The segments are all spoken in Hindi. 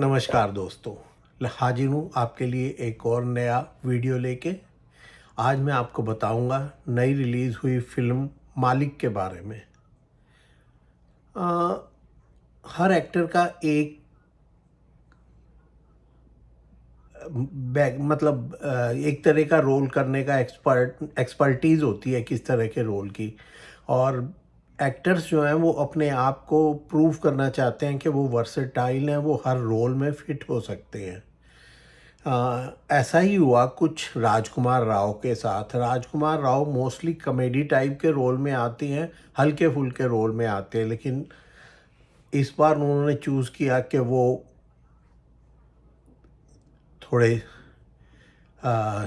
नमस्कार दोस्तों। हाजिर हूँ आपके लिए एक और नया वीडियो लेके। आज मैं आपको बताऊंगा नई रिलीज़ हुई फिल्म मालिक के बारे में। अ, हर एक्टर का एक एक तरह का रोल करने का एक्सपर्टीज़ होती है किस तरह के रोल की। और एक्टर्स जो हैं वो अपने आप को प्रूव करना चाहते हैं कि वो वर्सेटाइल हैं, वो हर रोल में फिट हो सकते हैं। ऐसा ही हुआ कुछ राजकुमार राव के साथ। राजकुमार राव मोस्टली कॉमेडी टाइप के रोल में आती हैं, हल्के फुल्के रोल में आते हैं, लेकिन इस बार उन्होंने चूज़ किया कि वो थोड़े आ,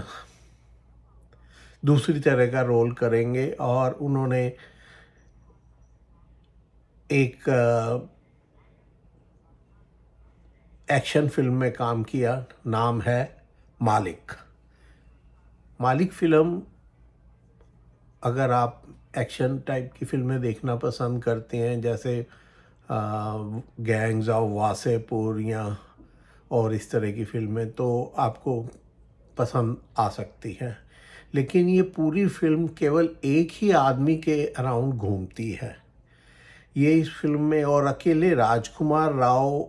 दूसरी तरह का रोल करेंगे और उन्होंने एक एक्शन फिल्म में काम किया। नाम है मालिक। मालिक फिल्म, अगर आप एक्शन टाइप की फिल्में देखना पसंद करते हैं जैसे गैंग्स ऑफ वासेपुर या और इस तरह की फिल्में, तो आपको पसंद आ सकती हैं। लेकिन ये पूरी फिल्म केवल एक ही आदमी के अराउंड घूमती है। ये इस फिल्म में और अकेले राजकुमार राव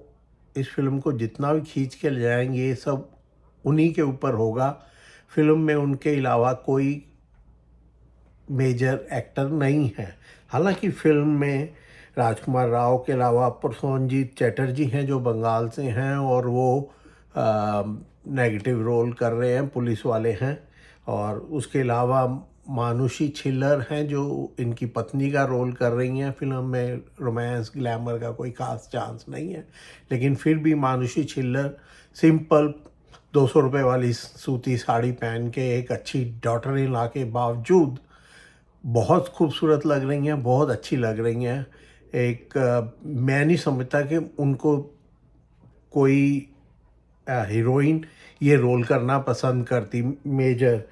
इस फिल्म को जितना भी खींच के ले जाएंगे, ये सब उन्हीं के ऊपर होगा। फिल्म में उनके अलावा कोई मेजर एक्टर नहीं है। हालांकि फिल्म में राजकुमार राव के अलावा प्रसोनजीत चटर्जी हैं जो बंगाल से हैं और वो नेगेटिव रोल कर रहे हैं, पुलिस वाले हैं। और उसके अलावा मानुषी छिल्लर हैं जो इनकी पत्नी का रोल कर रही हैं। फिल्म में रोमांस ग्लैमर का कोई खास चांस नहीं है, लेकिन फिर भी मानुषी छिल्लर सिंपल 200 रुपये वाली सूती साड़ी पहन के एक अच्छी डॉटर इन लॉ के बावजूद बहुत खूबसूरत लग रही हैं, बहुत अच्छी लग रही हैं। मैं नहीं समझता कि उनको कोई हीरोइन ये रोल करना पसंद करती मेजर,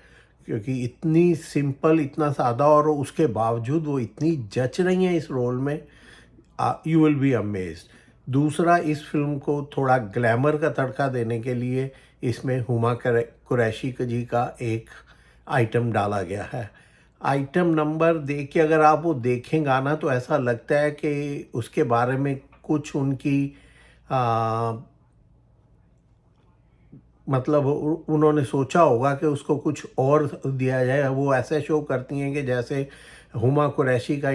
क्योंकि इतनी सिंपल, इतना सादा, और उसके बावजूद वो इतनी जच रही हैं इस रोल में। You will be amazed. दूसरा, इस फिल्म को थोड़ा ग्लैमर का तड़का देने के लिए इसमें हुमा कुरैशी जी का एक आइटम डाला गया है। आइटम नंबर देख के अगर आप वो देखें गाना, तो ऐसा लगता है कि उसके बारे में कुछ उनकी मतलब उन्होंने सोचा होगा कि उसको कुछ और दिया जाए। वो ऐसे शो करती हैं कि जैसे हुमा कुरैशी का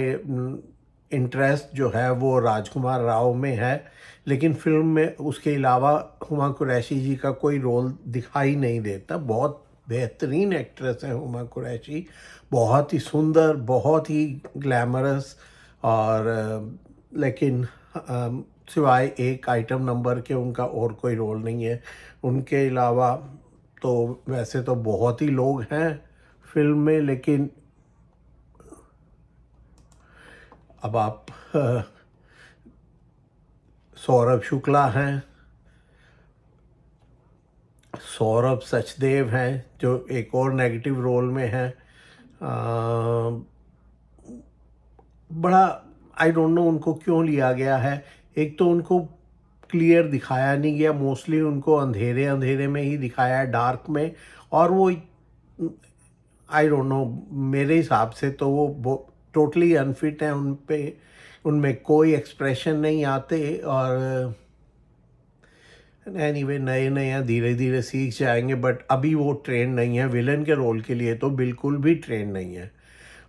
इंटरेस्ट जो है वो राजकुमार राव में है, लेकिन फिल्म में उसके अलावा हुमा कुरैशी जी का कोई रोल दिखाई नहीं देता। बहुत बेहतरीन एक्ट्रेस हैं हुमा कुरैशी, बहुत ही सुंदर, बहुत ही ग्लैमरस। और लेकिन सिवाय एक आइटम नंबर के उनका और कोई रोल नहीं है। उनके अलावा तो वैसे तो बहुत ही लोग हैं फिल्म में, लेकिन अब आप सौरभ शुक्ला हैं, सौरभ सचदेव हैं जो एक और नेगेटिव रोल में हैं। बड़ा आई डोंट नो उनको क्यों लिया गया है। एक तो उनको क्लियर दिखाया नहीं गया, मोस्टली उनको अंधेरे अंधेरे में ही दिखाया है, डार्क में। और वो आई डोंट नो, मेरे हिसाब से तो वो टोटली अनफिट हैं। उनमें कोई एक्सप्रेशन नहीं आते। और एनीवे नए नए हैं, धीरे धीरे सीख जाएंगे, बट अभी वो ट्रेन नहीं है विलन के रोल के लिए, तो बिल्कुल भी ट्रेन नहीं है।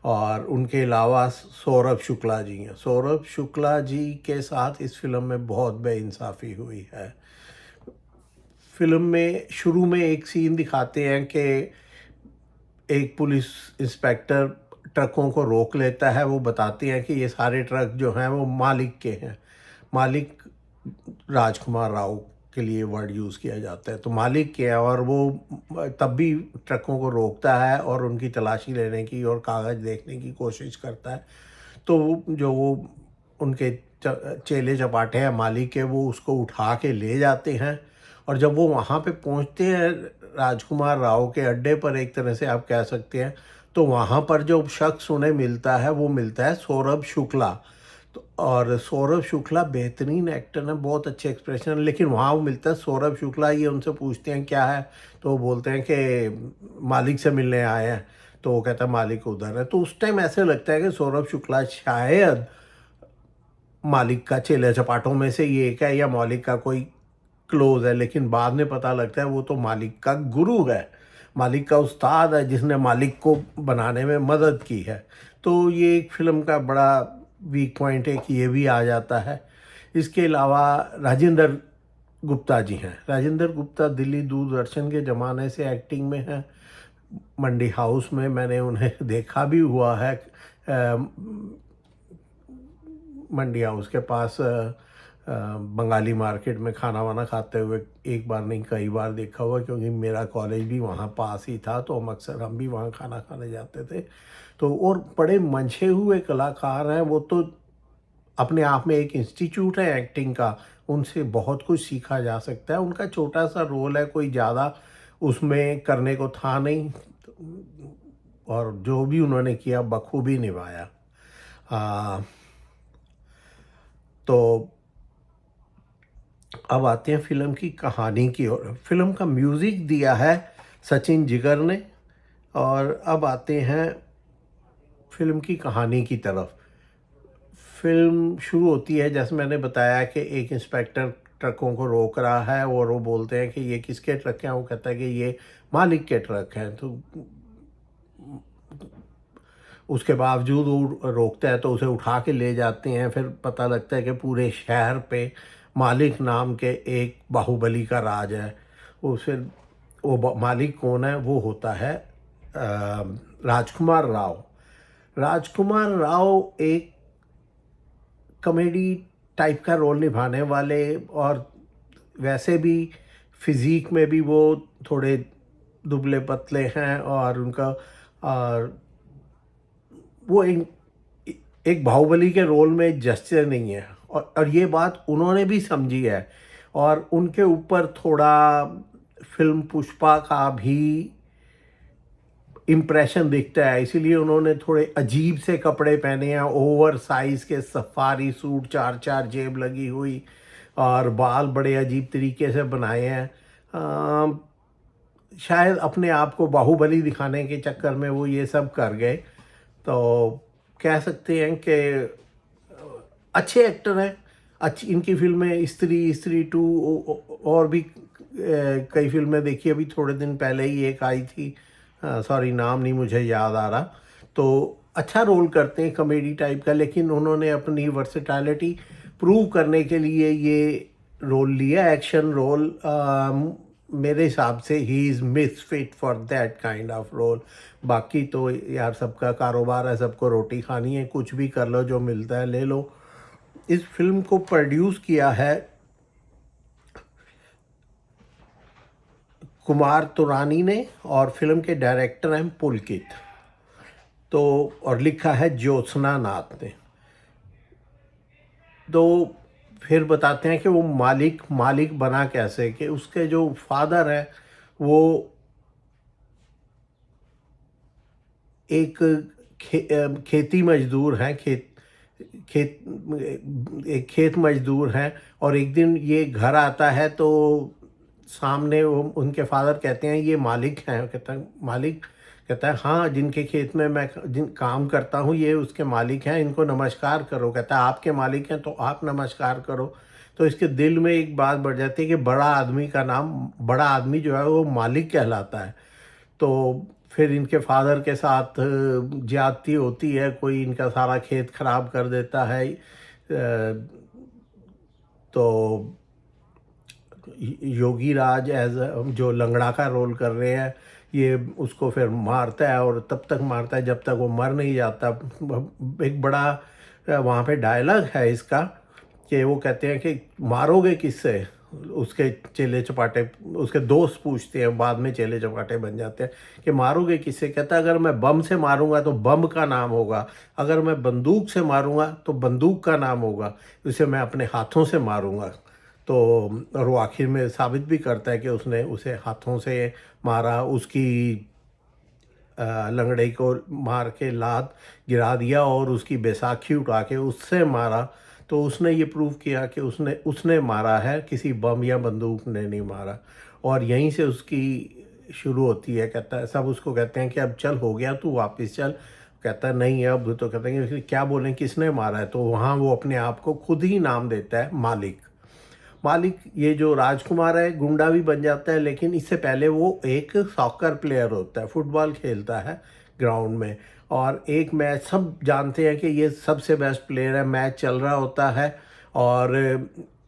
और उनके अलावा सौरभ शुक्ला जी हैं। सौरभ शुक्ला जी के साथ इस फिल्म में बहुत बेइंसाफ़ी हुई है। फिल्म में शुरू में एक सीन दिखाते हैं कि एक पुलिस इंस्पेक्टर ट्रकों को रोक लेता है। वो बताते हैं कि ये सारे ट्रक जो हैं वो मालिक के हैं। मालिक राजकुमार राव के लिए वर्ड यूज़ किया जाता है, तो मालिक के हैं। और वो तब भी ट्रकों को रोकता है और उनकी तलाशी लेने की और कागज़ देखने की कोशिश करता है। तो जो वो उनके चेले चपाटे हैं मालिक के, वो उसको उठा के ले जाते हैं। और जब वो वहाँ पे पहुँचते हैं राजकुमार राव के अड्डे पर, एक तरह से आप कह सकते हैं, तो वहाँ पर जो शख्स उन्हें मिलता है वो मिलता है सौरभ शुक्ला, तो और सौरभ शुक्ला बेहतरीन एक्टर हैं, बहुत अच्छे एक्सप्रेशन, लेकिन वहाँ वो मिलता है सौरभ शुक्ला, ये उनसे पूछते हैं क्या है, तो वो बोलते हैं कि मालिक से मिलने आए हैं, तो वो कहता है मालिक उधर है। तो उस टाइम ऐसे लगता है कि सौरभ शुक्ला शायद मालिक का चेले चपाटों में से ये एक है या मालिक का कोई क्लोज है, लेकिन बाद में पता लगता है वो तो मालिक का गुरु है, मालिक का उस्ताद है, जिसने मालिक को बनाने में मदद की है। तो ये एक फ़िल्म का बड़ा वीक पॉइंट है कि ये भी आ जाता है। इसके अलावा राजेंद्र गुप्ता जी हैं। राजेंद्र गुप्ता दिल्ली दूरदर्शन के ज़माने से एक्टिंग में हैं। मंडी हाउस में मैंने उन्हें देखा भी हुआ है। मंडी हाउस के पास बंगाली मार्केट में खाना वाना खाते हुए एक बार नहीं कई बार देखा हुआ, क्योंकि मेरा कॉलेज भी वहाँ पास ही था, तो हम भी वहाँ खाना खाने जाते थे। तो और बड़े मंझे हुए कलाकार हैं वो, तो अपने आप में एक इंस्टीट्यूट है एक्टिंग का, उनसे बहुत कुछ सीखा जा सकता है। उनका छोटा सा रोल है, कोई ज़्यादा उसमें करने को था नहीं, और जो भी उन्होंने किया बखूबी निभाया। तो अब आते हैं फिल्म की कहानी की ओर। फिल्म का म्यूज़िक दिया है सचिन जिगर ने, और अब आते हैं फिल्म की कहानी की तरफ। फिल्म शुरू होती है जैसे मैंने बताया कि एक इंस्पेक्टर ट्रकों को रोक रहा है और वो बोलते हैं कि ये किसके ट्रक हैं, वो कहता है कि ये मालिक के ट्रक हैं। तो उसके बावजूद वो रोकता है तो उसे उठा के ले जाते हैं। फिर पता लगता है कि पूरे शहर पे मालिक नाम के एक बाहुबली का राज है। वो फिर वो मालिक कौन है, वो होता है राजकुमार राव। राजकुमार राव एक कॉमेडी टाइप का रोल निभाने वाले, और वैसे भी फिज़ीक में भी वो थोड़े दुबले पतले हैं, और उनका और वो एक बाहुबली के रोल में जस्टिस नहीं है, और ये बात उन्होंने भी समझी है, और उनके ऊपर थोड़ा फिल्म पुष्पा का भी इम्प्रेशन दिखता है, इसीलिए उन्होंने थोड़े अजीब से कपड़े पहने हैं, ओवर साइज़ के सफारी सूट, चार चार जेब लगी हुई, और बाल बड़े अजीब तरीके से बनाए हैं। शायद अपने आप को बाहुबली दिखाने के चक्कर में वो ये सब कर गए। तो कह सकते हैं कि अच्छे एक्टर हैं, अच्छी इनकी फिल्में स्त्री टू और भी कई फिल्में देखी, अभी थोड़े दिन पहले ही एक आई थी, सॉरी नाम नहीं मुझे याद आ रहा। तो अच्छा रोल करते हैं कॉमेडी टाइप का, लेकिन उन्होंने अपनी वर्सेटैलिटी प्रूव करने के लिए ये रोल लिया, एक्शन रोल। मेरे हिसाब से he is misfit for that kind of role. बाकी तो यार सबका कारोबार है, सबको रोटी खानी है, कुछ भी कर लो, जो मिलता है ले लो। इस फिल्म को प्रोड्यूस किया है कुमार तुरानी ने, और फिल्म के डायरेक्टर हैं पुलकित, तो और लिखा है ज्योत्सना नाथ ने। तो फिर बताते हैं कि वो मालिक बना कैसे, कि उसके जो फादर है वो एक खेती मजदूर हैं, एक खेत मजदूर हैं, और एक दिन ये घर आता है तो सामने वो उनके फादर कहते हैं ये मालिक हैं। कहता है मालिक, कहता है हाँ, जिनके खेत में मैं जिन काम करता हूँ ये उसके मालिक हैं, इनको नमस्कार करो। कहता है आपके मालिक हैं तो आप नमस्कार करो। तो इसके दिल में एक बात बढ़ जाती है कि बड़ा आदमी जो है वो मालिक कहलाता है। तो फिर इनके फादर के साथ ज्यादती होती है, कोई इनका सारा खेत खराब कर देता है। तो योगी राज जो लंगड़ा का रोल कर रहे हैं, ये उसको फिर मारता है, और तब तक मारता है जब तक वो मर नहीं जाता। एक बड़ा वहाँ पे डायलॉग है इसका, कि वो कहते हैं कि मारोगे किससे, उसके चेले चपाटे उसके दोस्त पूछते हैं, बाद में चेले चपाटे बन जाते हैं कि मारोगे किससे। कहता है अगर मैं बम से मारूंगा तो बम का नाम होगा, अगर मैं बंदूक से मारूंगा तो बंदूक का नाम होगा, इसे मैं अपने हाथों से मारूंगा। तो और वो आखिर में साबित भी करता है कि उसने उसे हाथों से मारा। उसकी लंगड़े को मार के लात गिरा दिया और उसकी बैसाखी उठा के उससे मारा, तो उसने ये प्रूव किया कि उसने उसने मारा है, किसी बम या बंदूक ने नहीं मारा। और यहीं से उसकी शुरू होती है। कहता है, सब उसको कहते हैं कि अब चल हो गया, तू वापस चल। कहता है नहीं अब, तो कहते हैं कि क्या बोलें किसने मारा है, तो वहाँ वो अपने आप को खुद ही नाम देता है मालिक। मालिक, ये जो राजकुमार है गुंडा भी बन जाता है, लेकिन इससे पहले वो एक सॉकर प्लेयर होता है, फुटबॉल खेलता है ग्राउंड में। और एक मैच, सब जानते हैं कि ये सबसे बेस्ट प्लेयर है, मैच चल रहा होता है और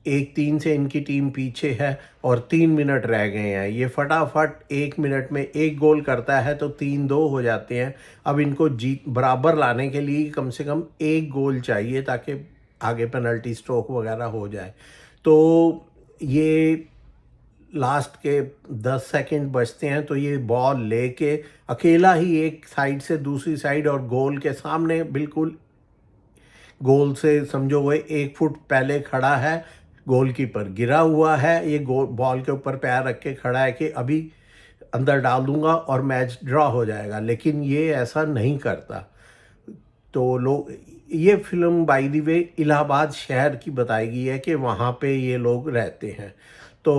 1-3 से इनकी टीम पीछे है और 3 मिनट रह गए हैं। ये फटाफट 1 मिनट में एक गोल करता है तो 3-2 हो जाते हैं। अब इनको जीत बराबर लाने के लिए कम से कम एक गोल चाहिए ताकि आगे पेनल्टी स्ट्रोक वगैरह हो जाए। तो ये लास्ट के 10 सेकंड बचते हैं, तो ये बॉल लेके अकेला ही एक साइड से दूसरी साइड और गोल के सामने, बिल्कुल गोल से समझो वो 1 फुट पहले खड़ा है, गोलकीपर गिरा हुआ है, ये गोल बॉल के ऊपर पैर रख के खड़ा है कि अभी अंदर डाल दूंगा और मैच ड्रॉ हो जाएगा, लेकिन ये ऐसा नहीं करता। तो लोग, ये film by the way Allahabad शहर की बताई गई है कि वहाँ पे ये लोग रहते हैं। तो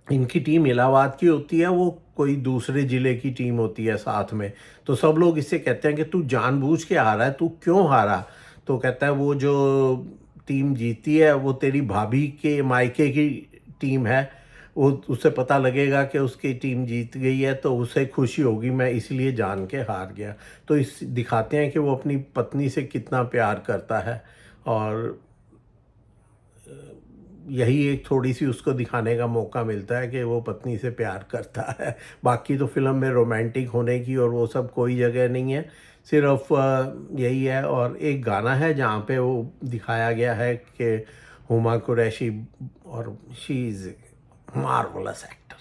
इनकी टीम इलाहाबाद की होती है, वो कोई दूसरे ज़िले की टीम होती है साथ में। तो सब लोग इससे कहते हैं कि तू जानबूझ के हारा है, तू क्यों हारा? तो कहता है वो जो टीम जीती है वो तेरी भाभी के मायके की टीम है, वो उससे पता लगेगा कि उसकी टीम जीत गई है तो उसे खुशी होगी, मैं इसलिए जान के हार गया। तो इस दिखाते हैं कि वो अपनी पत्नी से कितना प्यार करता है और यही एक थोड़ी सी उसको दिखाने का मौका मिलता है कि वो पत्नी से प्यार करता है। बाकी तो फिल्म में रोमांटिक होने की और वो सब कोई जगह नहीं है, सिर्फ यही है। और एक गाना है जहाँ पे वो दिखाया गया है कि हुमा कुरैशी, और she is marvellous actor,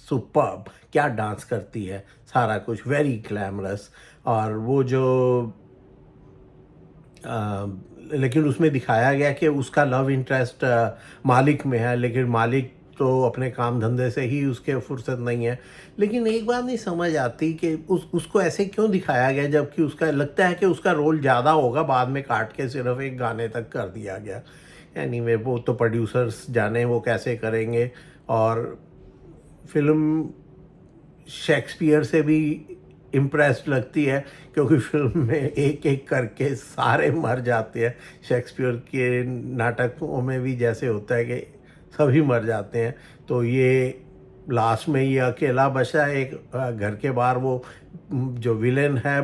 superb, क्या डांस करती है, सारा कुछ वेरी ग्लैमरस। और वो जो लेकिन उसमें दिखाया गया कि उसका लव इंटरेस्ट मालिक में है, लेकिन मालिक तो अपने काम धंधे से ही उसके फुर्सत नहीं है। लेकिन एक बात नहीं समझ आती कि उसको ऐसे क्यों दिखाया गया, जबकि उसका लगता है कि उसका रोल ज़्यादा होगा, बाद में काट के सिर्फ एक गाने तक कर दिया गया। एनीवे, वो तो प्रोड्यूसर्स जाने वो कैसे करेंगे। और फिल्म शेक्सपियर से भी इम्प्रेस्ड लगती है, क्योंकि फिल्म में एक एक करके सारे मर जाते हैं। शेक्सपियर के नाटकों में भी जैसे होता है कि सभी मर जाते हैं, तो ये लास्ट में ये अकेला बचा है एक घर के बाहर। वो जो विलेन है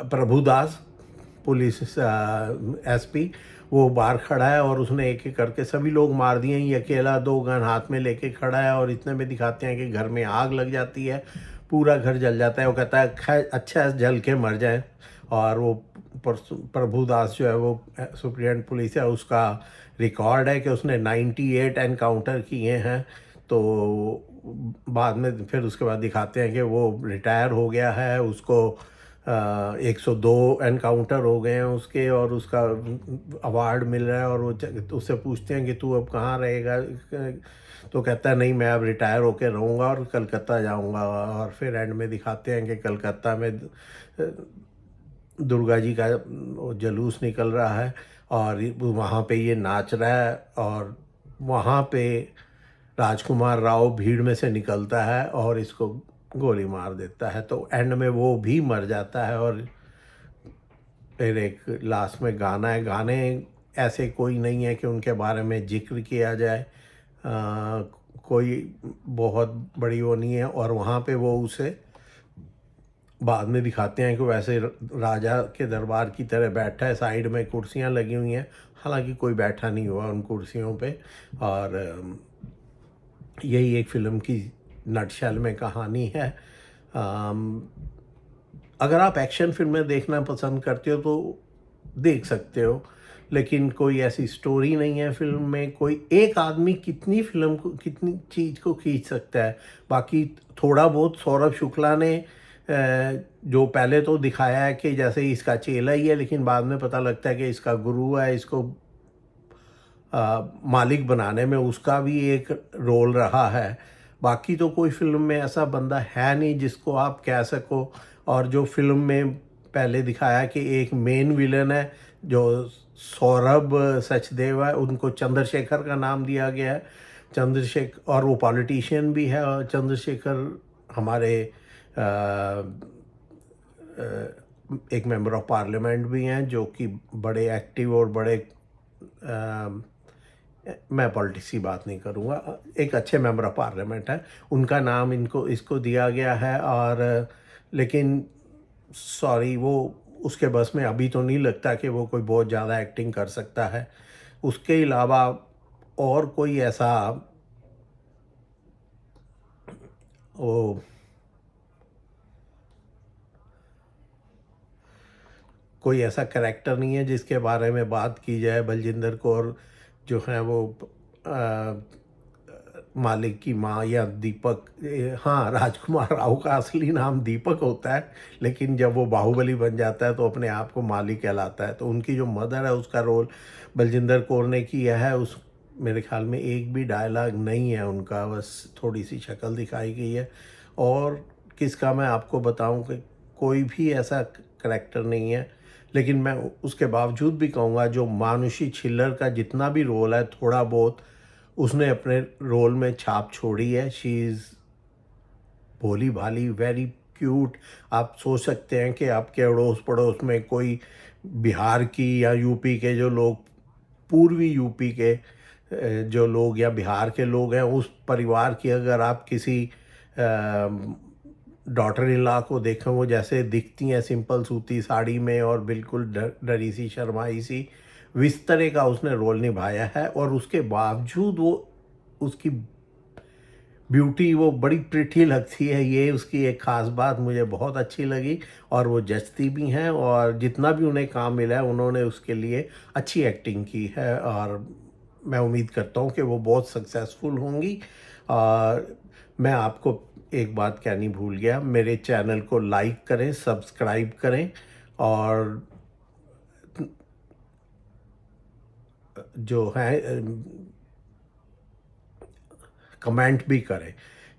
प्रभुदास, पुलिस एसपी, वो बाहर खड़ा है और उसने एक एक करके सभी लोग मार दिए। ये अकेला 2 गन हाथ में लेके खड़ा है और इतने में दिखाते हैं कि घर में आग लग जाती है, पूरा घर जल जाता है। वो कहता है खैर अच्छा है जल के मर जाए। और वो प्रभुदास जो है वो सुप्रीडेंट पुलिस है, उसका रिकॉर्ड है कि उसने 98 एनकाउंटर किए हैं। तो बाद में फिर उसके बाद दिखाते हैं कि वो रिटायर हो गया है, उसको 102 एनकाउंटर हो गए हैं उसके, और उसका अवार्ड मिल रहा है। और वो उससे पूछते हैं कि तू अब कहाँ रहेगा, तो कहता है नहीं मैं अब रिटायर होकर रहूँगा और कलकत्ता जाऊँगा। और फिर एंड में दिखाते हैं कि कलकत्ता में दुर्गा जी का वो जुलूस निकल रहा है और वहाँ पे ये नाच रहा है, और वहाँ पे राजकुमार राव भीड़ में से निकलता है और इसको गोली मार देता है। तो एंड में वो भी मर जाता है। और फिर एक लास्ट में गाना है। गाने ऐसे कोई नहीं है कि उनके बारे में जिक्र किया जाए, कोई बहुत बड़ी वो नहीं है। और वहाँ पे वो उसे बाद में दिखाते हैं कि वैसे राजा के दरबार की तरह बैठा है, साइड में कुर्सियाँ लगी हुई हैं, हालांकि कोई बैठा नहीं हुआ उन कुर्सियों पे। और यही एक फ़िल्म की नटशेल में कहानी है। अगर आप एक्शन फिल्में देखना पसंद करते हो तो देख सकते हो, लेकिन कोई ऐसी स्टोरी नहीं है फिल्म में। कोई एक आदमी कितनी फिल्म को, कितनी चीज़ को खींच सकता है। बाकी थोड़ा बहुत सौरभ शुक्ला ने जो पहले तो दिखाया है कि जैसे इसका चेला ही है, लेकिन बाद में पता लगता है कि इसका गुरु है, इसको मालिक बनाने में उसका भी एक रोल रहा है। बाकी तो कोई फ़िल्म में ऐसा बंदा है नहीं जिसको आप कह सको। और जो फ़िल्म में पहले दिखाया कि एक मेन विलन है जो सौरभ सचदेव है, उनको चंद्रशेखर का नाम दिया गया है। चंद्रशेखर, और वो पॉलिटिशियन भी है, और चंद्रशेखर हमारे अ, एक मेंबर ऑफ पार्लियामेंट भी हैं जो कि बड़े एक्टिव और बड़े मैं पॉलिटिक्स की बात नहीं करूँगा, एक अच्छे मेंबर ऑफ पार्लियामेंट हैं, उनका नाम इनको इसको दिया गया है। और लेकिन सॉरी, वो उसके बस में अभी तो नहीं लगता कि वो कोई बहुत ज़्यादा एक्टिंग कर सकता है। उसके अलावा और कोई ऐसा वो कोई ऐसा करैक्टर नहीं है जिसके बारे में बात की जाए। बलजिंदर कौर जो हैं वो अ, मालिक की माँ या दीपक, हाँ, राजकुमार राव का असली नाम दीपक होता है, लेकिन जब वो बाहुबली बन जाता है तो अपने आप को मालिक कहलाता है। तो उनकी जो मदर है उसका रोल बलजिंदर कौर ने किया है। उस मेरे ख्याल में एक भी डायलॉग नहीं है उनका, बस थोड़ी सी शक्ल दिखाई गई है। और किसका मैं आपको बताऊं कि कोई भी ऐसा करैक्टर नहीं है। लेकिन मैं उसके बावजूद भी कहूँगा जो मानुषी छिल्लर का जितना भी रोल है, थोड़ा बहुत उसने अपने रोल में छाप छोड़ी है। शी इज़ भोली भाली, वेरी क्यूट। आप सोच सकते हैं कि आपके अड़ोस पड़ोस में कोई बिहार की या यूपी के जो लोग, पूर्वी यूपी के जो लोग या बिहार के लोग हैं, उस परिवार की अगर आप किसी डॉटर इन लॉ को देखें, वो जैसे दिखती हैं सिंपल सूती साड़ी में और बिल्कुल डरी सी शर्माई सी, इस तरह का उसने रोल निभाया है। और उसके बावजूद वो उसकी ब्यूटी वो बड़ी प्रिटी लगती है, ये उसकी एक ख़ास बात मुझे बहुत अच्छी लगी। और वो जचती भी हैं, और जितना भी उन्हें काम मिला है उन्होंने उसके लिए अच्छी एक्टिंग की है। और मैं उम्मीद करता हूँ कि वो बहुत सक्सेसफुल होंगी। और मैं आपको एक बात कहनी भूल गया, मेरे चैनल को लाइक करें, सब्सक्राइब करें, और जो है कमेंट भी करें।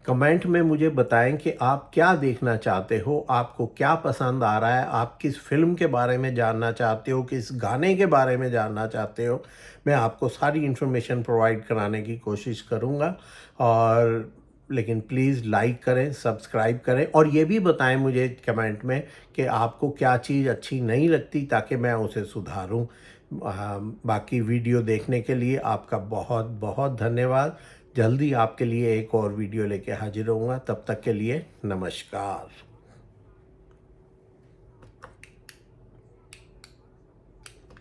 कमेंट में मुझे बताएं कि आप क्या देखना चाहते हो, आपको क्या पसंद आ रहा है, आप किस फ़िल्म के बारे में जानना चाहते हो, किस गाने के बारे में जानना चाहते हो। मैं आपको सारी इन्फॉर्मेशन प्रोवाइड कराने की कोशिश करूँगा। और लेकिन प्लीज़ लाइक करें, सब्सक्राइब करें, और ये भी बताएं मुझे कमेंट में कि आपको क्या चीज़ अच्छी नहीं लगती, ताकि मैं उसे सुधारूँ। बाकी वीडियो देखने के लिए आपका बहुत बहुत धन्यवाद। जल्दी आपके लिए एक और वीडियो लेके हाजिर होऊंगा, तब तक के लिए नमस्कार।